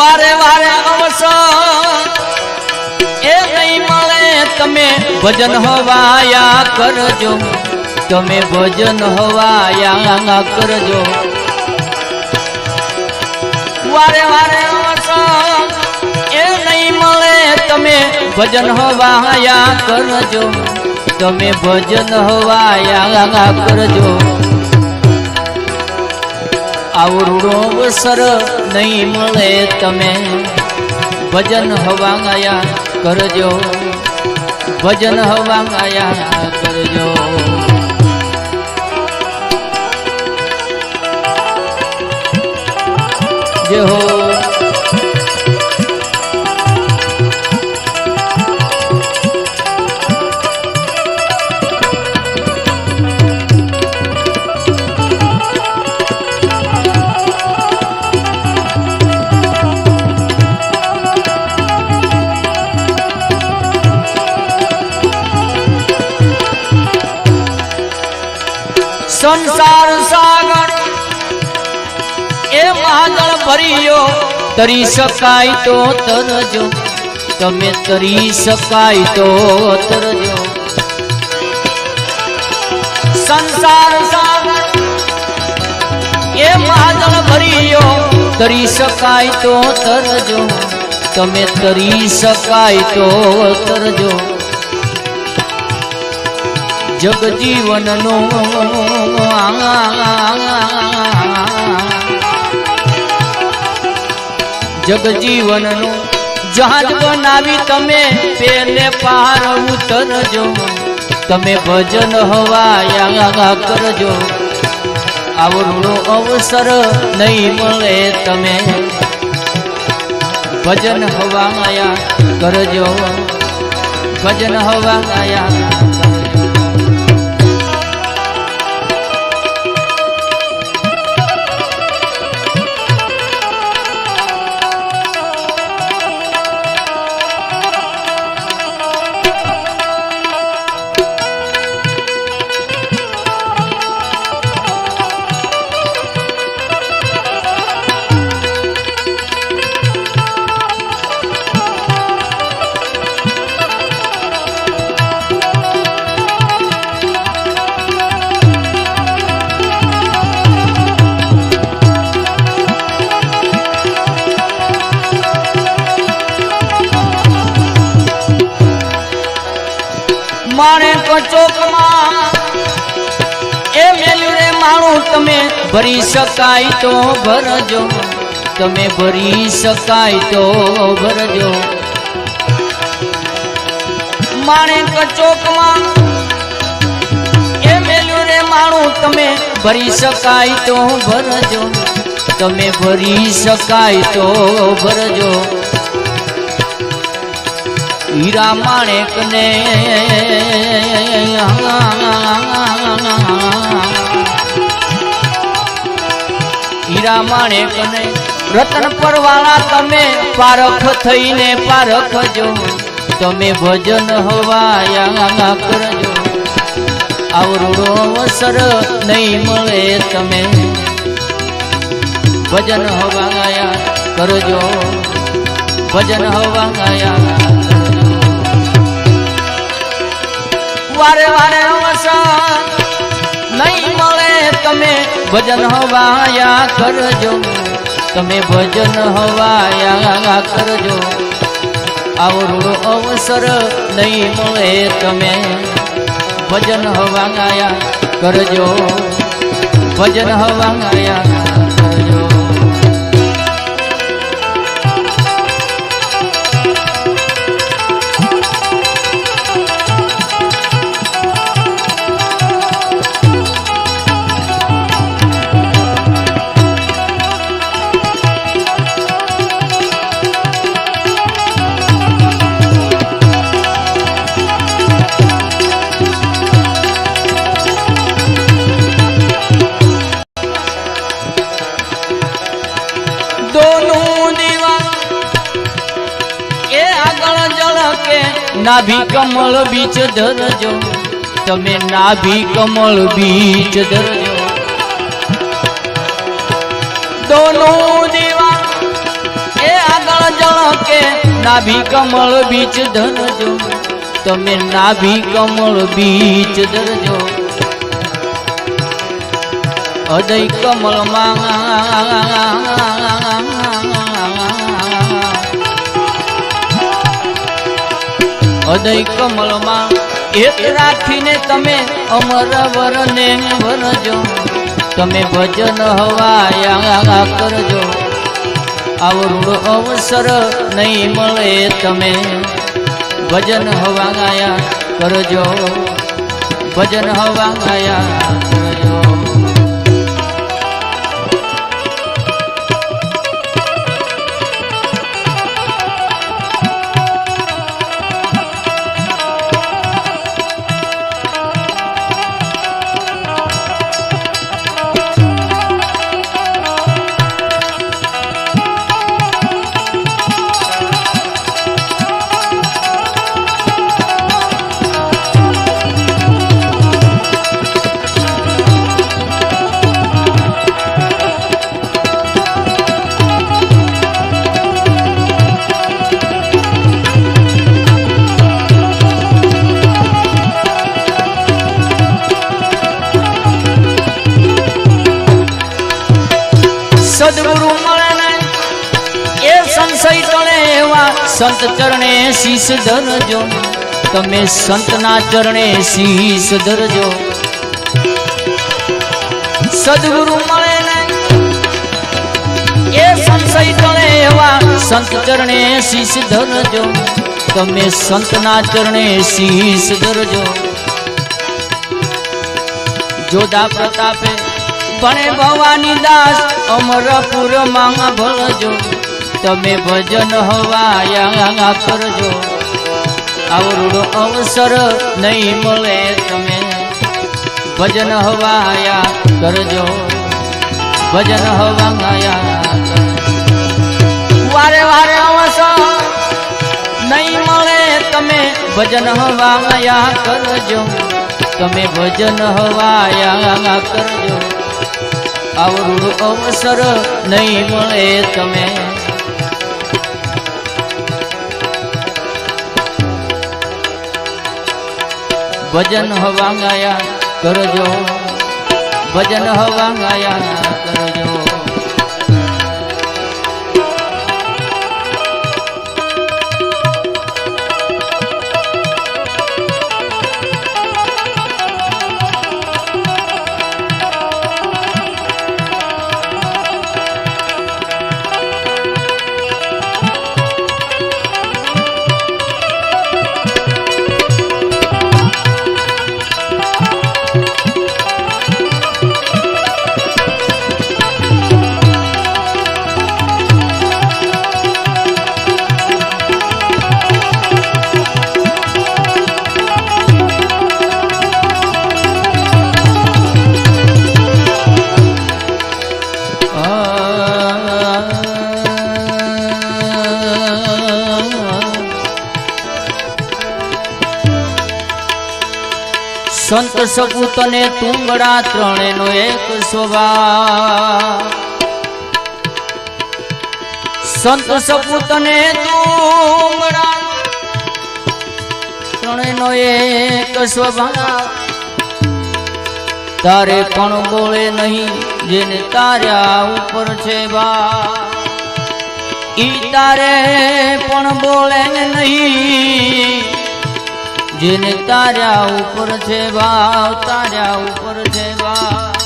वारे वारे अवसर ए नहीं मळे तमे भजन हवाया करजो तमे भजन हवाया करजो वारे वारे अवसर ए नहीं मळे तमे भजन हवाया करजो तमे भजन हवाया करजो आवड़ो अवसर नहीं मळे तमे भजन हवाया करजो भजन हवाया करजो जय हो संसार सागर ए महाजल भरियो तरी सकाय तो तरजो तमे तरी सकाय तो तरजो संसार सागर ए महाजल भरियो तरी सकाय तो तरजो तमे तरी सकाय तो तरजो जग जीवन नो जग जीवन नो जहाज बनावी तमे पेले पार उतरजो तमे भजन हवाया करजो आवड़ो अवसर नहीं मळे तमे भजन हवाया करजो भजन हवाया मारे को चौक ए मेलू रे माणू तमे भरी सकाय तो भरजो तमे भरी सकाय तो भरजो मारे को चौक ए मेलू रे माणू तमे भरी सकाय तो भरजो तमे भरी सकाय तो भरजो हीरा माणेक ने हीरा माणेक ने रतन परवाला तमे पारख थईने पारखजो तमे भजन हवाया करजो आवड़ो अवसर नहीं मळे तमे भजन हवाया करजो भजन हवाया वारे वारे अवसर नहीं मळे तमे भजन हवाया करजो तमे भजन हवाया करजो आवड़ो अवसर नहीं मळे तमे भजन हवाया करजो भजन हवाया करजो नाभि कमल बीच धरजो तमे नाभि कमल बीच धरजो दोनों दीवा ए જળ કે નાભી કમળ બીચ ધરજો તમે નાભી કમળ બીચ ધરજો હૃદય કમળ માં હૃદય કમળ માં એક રાખીને તમે અમર વરને ભરજો તમે ભજન હવાયા કરજો આવડો અવસર નહીં મળે તમે ભજન હવાયા કરજો ભજન હવાયા કરજો સદગુરુ મળે ને એ સંશય ટળે એવા સંત ચરણે શીશ ધરજો તમે સંતના ચરણે શીશ ધરજો સદગુરુ મળે ને એ સંશય ટળે એવા સંત ચરણે શીશ ધરજો તમે સંતના ચરણે શીશ ધરજો જોધા પ્રતાપે ભણે ભવાની દાસ અમરપુર માં ભળજો તમે ભજન હવાયા કરજો આવડો અવસર નહીં મળે તમે ભજન હવાયા કરજો ભજન હવાયા વારે વારે અવસર નહીં મળે તમે ભજન હવાયા કરજો તમે ભજન હવાયા કરજો આવડો અવસર નહીં મળે તમે ભજન હવાયા કરજો ભજન હવાયા કરજો સંત સપૂત ને તુંગડા ત્રણેયનો એક સ્વભાવ સંત સપૂત ને તુંગડા ત્રણેયનો એક સ્વભાવ તારે પણ બોલે નહીં જેને તાર્યા ઉપર છે બા ઈ તારે પણ બોલે નહીં જેને તાર્યા ઉપર છે ભાવ તાર્યા ઉપર છે ભાવ